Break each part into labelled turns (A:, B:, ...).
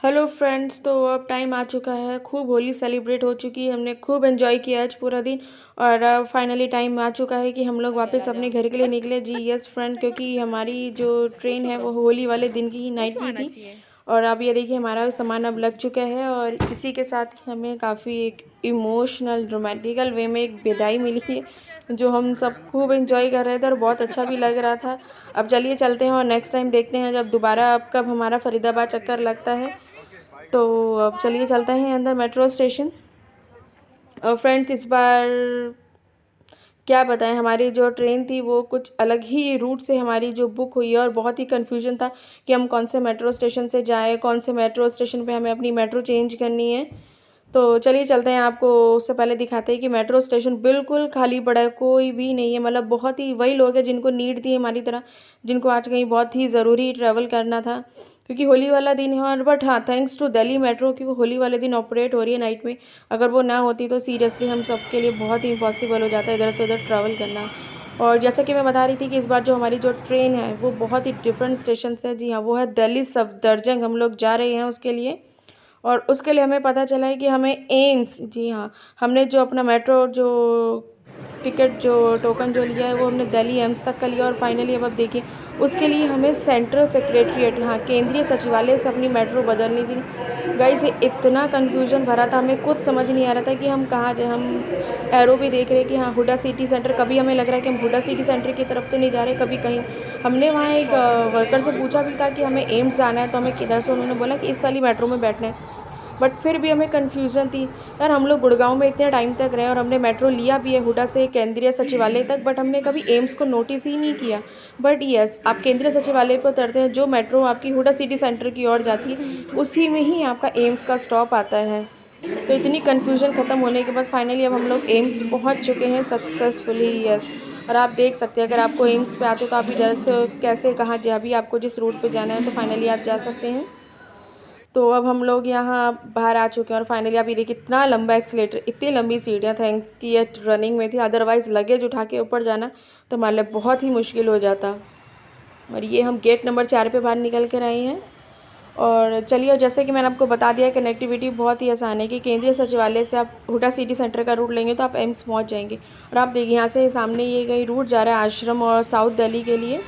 A: Hello friends, तो अब time आ चुका है। खूब होली सेलिब्रेट हो चुकी है, हमने खूब एंजॉय किया आज पूरा दिन। और अब फाइनली टाइम आ चुका है कि हम लोग वापस अपने घर के लिए निकले। जी यस फ्रेंड, क्योंकि हमारी जो ट्रेन है वो होली वाले दिन की नाइट की थी। और अब ये देखिए हमारा सामान अब लग चुका है और इसी के साथ ही हमें काफ़ी एक इमोशनल रोमांटिकल वे में एक विदाई मिली है, जो हम सब खूब एंजॉय कर रहे थे और बहुत अच्छा भी लग रहा था। अब चलिए चलते हैं और नेक्स्ट टाइम देखते हैं जब दोबारा अब कब हमारा फरीदाबाद चक्कर लगता है। तो अब चलिए चलते हैं अंदर मेट्रो स्टेशन। और फ्रेंड्स, इस बार क्या बताएं, हमारी जो ट्रेन थी वो कुछ अलग ही रूट से हमारी जो बुक हुई है और बहुत ही कन्फ्यूजन था कि हम कौन से मेट्रो स्टेशन से जाएं, कौन से मेट्रो स्टेशन पे हमें अपनी मेट्रो चेंज करनी है। तो चलिए चलते हैं, आपको उससे पहले दिखाते हैं कि मेट्रो स्टेशन बिल्कुल खाली पड़ा है, कोई भी नहीं है। मतलब बहुत ही वही लोग हैं जिनको नीड थी हमारी तरह, जिनको आज कहीं बहुत ही ज़रूरी ट्रैवल करना था, क्योंकि होली वाला दिन है। और बट हाँ, थैंक्स टू दिल्ली मेट्रो कि वो होली वाले दिन ऑपरेट हो रही है नाइट में। अगर वो ना होती तो सीरियसली हम सबके लिए बहुत ही इम्पॉसिबल हो जाता है इधर से उधर ट्रैवल करना। और जैसा कि मैं बता रही थी कि इस बार जो हमारी जो ट्रेन है वो बहुत ही डिफरेंट स्टेशन से है। जी हाँ, वो है दिल्ली सफदरजंग, हम लोग जा रहे हैं उसके लिए। और उसके लिए हमें पता चला है कि हमें एम्स, जी हाँ, हमने जो अपना मेट्रो जो टिकट जो टोकन जो लिया है वो हमने दिल्ली एम्स तक का लिया। और फाइनली अब देखिए उसके लिए हमें सेंट्रल सेक्रेटरीट, हाँ, केंद्रीय सचिवालय से अपनी मेट्रो बदलनी थी। गाइस ये इतना कन्फ्यूजन भरा था, हमें खुद समझ नहीं आ रहा था कि हम कहाँ जाए। हम एरो भी देख रहे हैं कि हाँ हुडा सिटी सेंटर, कभी हमें लग रहा है कि हम हुडा सिटी सेंटर की तरफ तो नहीं जा रहे, कभी कहीं। हमने वहाँ एक वर्कर से पूछा भी था कि हमें एम्स जाना है तो हमें किधर से, उन्होंने बोला कि इस वाली मेट्रो में बैठना है। बट फिर भी हमें कन्फ्यूज़न थी। यार हम लोग गुड़गांव में इतने टाइम तक रहे और हमने मेट्रो लिया भी है हुडा से केंद्रीय सचिवालय तक, बट हमने कभी एम्स को नोटिस ही नहीं किया। बट यस, आप केंद्रीय सचिवालय पर उतरते हैं, जो मेट्रो आपकी हुडा सिटी सेंटर की ओर जाती है उसी में ही आपका एम्स का स्टॉप आता है। तो इतनी कन्फ्यूजन ख़त्म होने के बाद फाइनली अब हम लोग एम्स पहुंच चुके हैं सक्सेसफुली। यस, और आप देख सकते हैं अगर आपको एम्स पे आते हो तो आप इधर से कैसे कहाँ जहाँ भी आपको जिस रूट पे जाना है तो फाइनली आप जा सकते हैं। तो अब हम लोग यहाँ बाहर आ चुके हैं और फाइनली आप ये देखिए कितना लंबा एक्सीलेटर, इतनी लंबी सीढ़ियाँ, थैंक्स कि ये रनिंग में थी, अदरवाइज़ लगेज उठा के ऊपर जाना तो हमारे लिए बहुत ही मुश्किल हो जाता। और ये हम गेट नंबर 4 पे बाहर निकल कर आए हैं। और चलिए, और जैसे कि मैंने आपको बता दिया, कनेक्टिविटी बहुत ही आसान है कि केंद्रीय सचिवालय से आप हुडा सिटी सेंटर का रूट लेंगे तो आप एम्स पहुंच जाएंगे। और आप देखिए यहाँ से सामने ये कहीं रूट जा रहा है आश्रम और साउथ दिल्ली के लिए।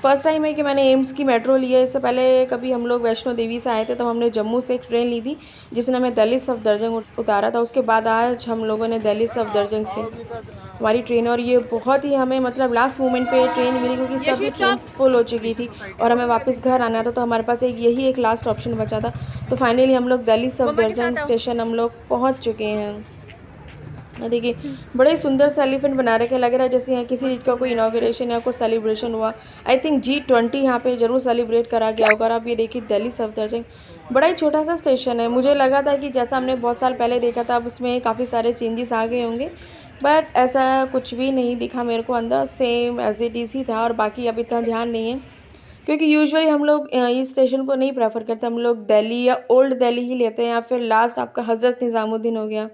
A: फर्स्ट टाइम है कि मैंने एम्स की मेट्रो ली है। इससे पहले कभी हम लोग वैष्णो देवी से आए थे तब हमने जम्मू से एक ट्रेन ली थी जिसने हमें दिल्ली सफदरजंग उतारा था। उसके बाद आज हम लोगों ने दिल्ली सफदरजंग से हमारी ट्रेन, और ये बहुत ही हमें मतलब लास्ट मोमेंट पे ट्रेन मिली क्योंकि सभी ट्रेन फुल हो चुकी थी और हमें वापस घर आना था, तो हमारे पास एक यही एक लास्ट ऑप्शन बचा था। तो फाइनली हम लोग दिल्ली सफदरजंग स्टेशन हम लोग पहुँच चुके हैं। देखिए बड़े ही सुंदर से एलिफेंट बना रखे, लग रहा है जैसे यहाँ किसी चीज़ का कोई इनाग्रेशन या कोई सेलिब्रेशन हुआ। आई थिंक G20 यहाँ पे ज़रूर सेलिब्रेट करा गया होगा। और आप ये देखिए दिल्ली सफदरजंग बड़ा ही छोटा सा स्टेशन है। मुझे लगा था कि जैसा हमने बहुत साल पहले देखा था अब उसमें काफ़ी सारे चेंजेस आ गए होंगे, बट ऐसा कुछ भी नहीं दिखा मेरे को। अंदर सेम एज इट इज़ ही था और बाकी अब इतना ध्यान नहीं है, क्योंकि यूजुअली हम लोग इस स्टेशन को नहीं प्रेफर करते। हम लोग दिल्ली या ओल्ड दिल्ली ही लेते हैं या फिर लास्ट आपका हज़रत निज़ामुद्दीन हो गया।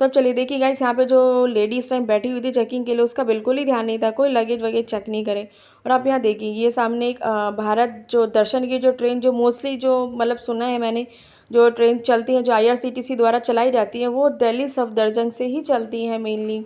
A: तो अब चलिए देखिए गाइस, यहाँ पे जो लेडी इस टाइम बैठी हुई थी चेकिंग के लिए, उसका बिल्कुल ही ध्यान नहीं था, कोई लगेज वगेज चेक नहीं करे। और आप यहाँ देखिए ये सामने एक भारत जो दर्शन की जो ट्रेन, जो मोस्टली जो मतलब सुना है मैंने, जो ट्रेन चलती हैं जो IRCTC द्वारा चलाई जाती हैं वो दिल्ली सफदरजंग से ही चलती हैं मेनली।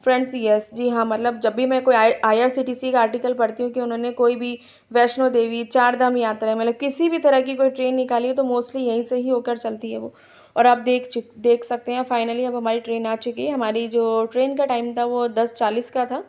A: फ्रेंड्स यस, जी हाँ, मतलब जब भी मैं कोई IRCTC का आर्टिकल पढ़ती हूँ कि उन्होंने कोई भी वैष्णो देवी, चार धाम यात्रा, मतलब किसी भी तरह की कोई ट्रेन निकाली है तो मोस्टली यहीं से ही होकर चलती है वो। और आप देख सकते हैं फाइनली अब हमारी ट्रेन आ चुकी है। हमारी जो ट्रेन का टाइम था वो 10:40 का था,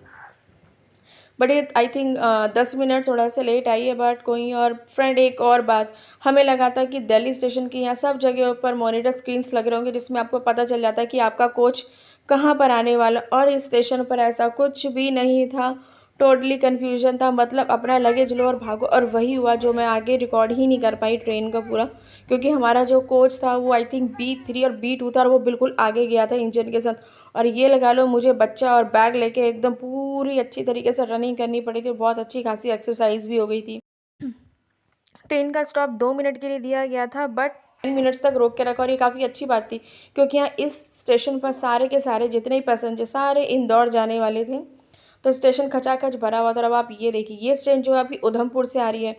A: बट ये आई थिंक 10 मिनट थोड़ा सा लेट आई है। बट कोई, और फ्रेंड एक और बात, हमें लगा था कि दिल्ली स्टेशन की यहाँ सब जगह ऊपर मॉनिटर स्क्रीन्स लगे होंगे जिसमें आपको पता चल जाता है कि आपका कोच कहाँ पर आने वाला, और इस स्टेशन पर ऐसा कुछ भी नहीं था। टोटली कन्फ्यूजन था, मतलब अपना लगेज लो और भागो। और वही हुआ जो मैं आगे रिकॉर्ड ही नहीं कर पाई ट्रेन का पूरा, क्योंकि हमारा जो कोच था वो आई थिंक B3 और B2 था और वो बिल्कुल आगे गया था इंजन के साथ। और ये लगा लो मुझे बच्चा और बैग लेके एकदम पूरी अच्छी तरीके से रनिंग करनी पड़ी थी, बहुत अच्छी खासी एक्सरसाइज भी हो गई थी। ट्रेन का स्टॉप 2 मिनट के लिए दिया गया था बट 10 मिनट्स तक रोक के रखा, और ये काफ़ी अच्छी बात थी क्योंकि यहाँ इस स्टेशन पर सारे के सारे जितने भी पैसेंजर सारे इंदौर जाने वाले थे, तो स्टेशन खचाखच भरा हुआ था। और अब आप ये देखिए ये ट्रेन जो है आपकी उधमपुर से आ रही है।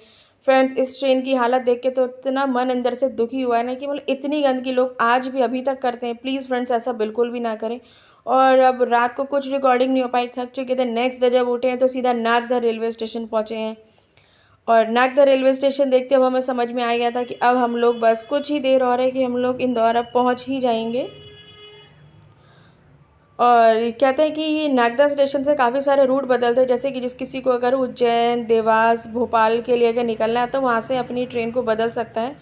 A: फ्रेंड्स, इस ट्रेन की हालत देख के तो इतना मन अंदर से दुखी हुआ है ना कि मतलब इतनी गंदगी लोग आज भी अभी तक करते हैं। प्लीज़ फ्रेंड्स, ऐसा बिल्कुल भी ना करें। और अब रात को कुछ रिकॉर्डिंग नहीं हो पाई, थक चुके थे। नेक्स्ट डे जब उठे हैं तो सीधा नागदा रेलवे स्टेशन पहुँचे हैं। और नागदा रेलवे स्टेशन देखते अब हमें समझ में आ गया था कि अब हम लोग बस कुछ ही देर और है कि हम लोग इंदौर अब पहुँच ही जाएंगे। और कहते हैं कि ये नागदा स्टेशन से काफ़ी सारे रूट बदलते हैं, जैसे कि जिस किसी को अगर उज्जैन, देवास, भोपाल के लिए अगर निकलना है तो वहाँ से अपनी ट्रेन को बदल सकता है।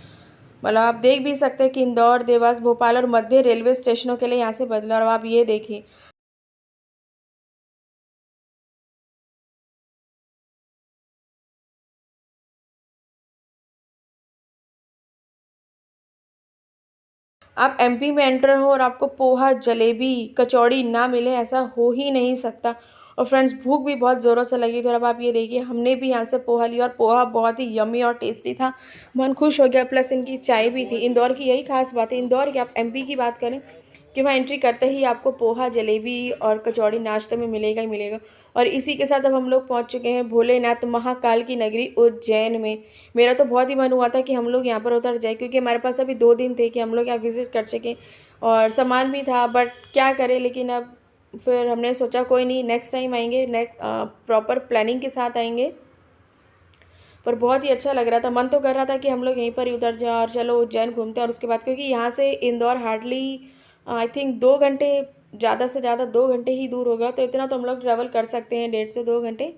A: मतलब आप देख भी सकते हैं कि इंदौर, देवास, भोपाल और मध्य रेलवे स्टेशनों के लिए यहाँ से बदला। और आप ये देखिए, आप एमपी में एंटर हो और आपको पोहा, जलेबी, कचौड़ी ना मिले, ऐसा हो ही नहीं सकता। और फ्रेंड्स, भूख भी बहुत ज़ोरों से लगी थी। और अब आप ये देखिए, हमने भी यहाँ से पोहा लिया और पोहा बहुत ही यम्मी और टेस्टी था। मन खुश हो गया। प्लस इनकी चाय भी थी। इंदौर की यही खास बात है, इंदौर की आप एमपी की बात करें कि वहाँ एंट्री करते ही आपको पोहा, जलेबी और कचौड़ी नाश्ते में मिलेगा ही मिलेगा। और इसी के साथ अब हम लोग पहुँच चुके हैं भोलेनाथ महाकाल की नगरी उज्जैन में। मेरा तो बहुत ही मन हुआ था कि हम लोग यहाँ पर उतर जाए, क्योंकि हमारे पास अभी 2 दिन थे कि हम लोग यहाँ विज़िट कर सकें और सामान भी था। बट क्या करें, लेकिन अब फिर हमने सोचा कोई नहीं, नेक्स्ट टाइम आएंगे, नेक्स्ट प्रॉपर प्लानिंग के साथ आएंगे। पर बहुत ही अच्छा लग रहा था। मन तो कर रहा था कि हम लोग यहीं पर ही उतर जाएं और चलो उज्जैन घूमते हैं। और उसके बाद, क्योंकि यहाँ से इंदौर हार्डली आई थिंक 2 घंटे, ज़्यादा से ज़्यादा 2 घंटे ही दूर होगा, तो इतना तो हम लोग ट्रैवल कर सकते हैं, 1.5 से 2 घंटे।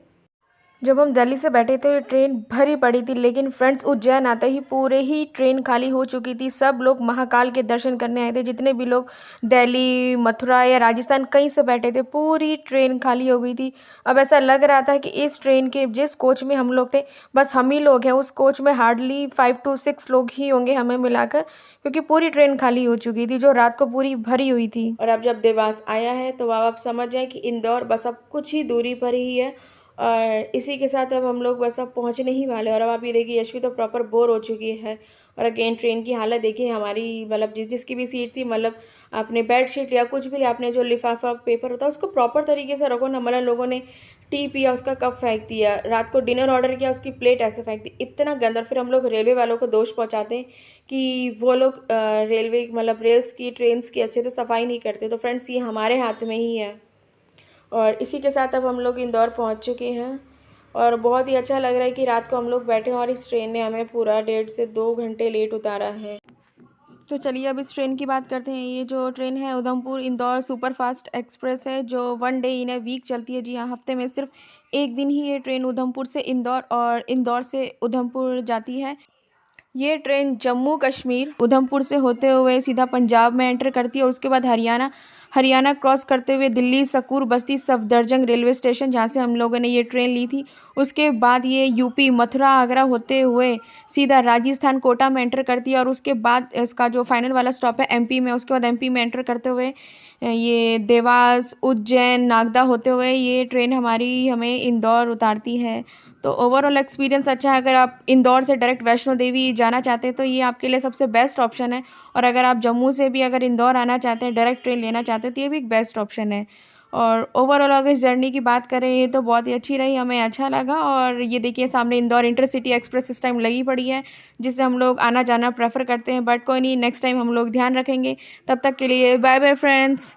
A: जब हम दिल्ली से बैठे थे ट्रेन भरी पड़ी थी, लेकिन फ्रेंड्स उज्जैन आते ही पूरे ही ट्रेन खाली हो चुकी थी। सब लोग महाकाल के दर्शन करने आए थे, जितने भी लोग दिल्ली, मथुरा या राजस्थान कहीं से बैठे थे, पूरी ट्रेन खाली हो गई थी। अब ऐसा लग रहा था कि इस ट्रेन के जिस कोच में हम लोग थे, बस हम ही लोग हैं। उस कोच में हार्डली 5 to 6 लोग ही होंगे हमें मिलाकर, क्योंकि पूरी ट्रेन खाली हो चुकी थी जो रात को पूरी भरी हुई थी। और अब जब देवास आया है तो अब आप समझ जाए कि इंदौर बस अब कुछ ही दूरी पर ही है। और इसी के साथ अब हम लोग बस अब पहुंचने ही वाले हैं। और अब आप ये देखिए, यशवी तो प्रॉपर बोर हो चुकी है। और अगेन ट्रेन की हालत देखिए हमारी, मतलब जिसकी भी सीट थी, मतलब आपने बेड शीट या कुछ भी लिया, आपने जो लिफाफा पेपर होता है उसको प्रॉपर तरीके से रखो ना। मतलब लोगों ने टी पिया, उसका कप फेंक दिया, रात को डिनर ऑर्डर किया, उसकी प्लेट ऐसे फेंक दी, इतना गंदा। और फिर हम लोग रेलवे वालों को दोष पहुंचाते हैं कि वो लोग रेलवे मतलब रेल्स की, ट्रेन्स की अच्छे से सफाई नहीं करते। तो फ्रेंड्स, ये हमारे हाथ में ही है। और इसी के साथ अब हम लोग इंदौर पहुंच चुके हैं। और बहुत ही अच्छा लग रहा है कि रात को हम लोग बैठे हैं और इस ट्रेन ने हमें पूरा 1.5 से 2 घंटे लेट उतारा है। तो चलिए अब इस ट्रेन की बात करते हैं। ये जो ट्रेन है उधमपुर इंदौर सुपरफास्ट एक्सप्रेस है, जो 1 डे इन ए वीक चलती है। जी हाँ, हफ्ते में सिर्फ एक दिन ही ये ट्रेन उधमपुर से इंदौर और इंदौर से उधमपुर जाती है। ये ट्रेन जम्मू कश्मीर उधमपुर से होते हुए सीधा पंजाब में एंटर करती है और उसके बाद हरियाणा हरियाणा क्रॉस करते हुए दिल्ली, सकूर, बस्ती, सफदरजंग रेलवे स्टेशन, जहाँ से हम लोगों ने ये ट्रेन ली थी। उसके बाद ये यूपी, मथुरा, आगरा होते हुए सीधा राजस्थान, कोटा में एंटर करती है। और उसके बाद इसका जो फाइनल वाला स्टॉप है एमपी में। उसके बाद एमपी में एंटर करते हुए ये देवास, उज्जैन, नागदा होते हुए ये ट्रेन हमें इंदौर उतारती है। तो ओवरऑल एक्सपीरियंस अच्छा है। अगर आप इंदौर से डायरेक्ट वैष्णो देवी जाना चाहते हैं तो ये आपके लिए सबसे बेस्ट ऑप्शन है। और अगर आप जम्मू से भी अगर इंदौर आना चाहते हैं, डायरेक्ट ट्रेन लेना चाहते हैं, तो ये भी एक बेस्ट ऑप्शन है। और ओवरऑल अगर इस जर्नी की बात करें, ये तो बहुत ही अच्छी रही, हमें अच्छा लगा। और ये देखिए सामने इंदौर इंटरसिटी एक्सप्रेस इस टाइम लगी पड़ी है, जिससे हम लोग आना जाना प्रेफर करते हैं। बट कोई नहीं, नेक्स्ट टाइम हम लोग ध्यान रखेंगे। तब तक के लिए बाय बाय फ्रेंड्स।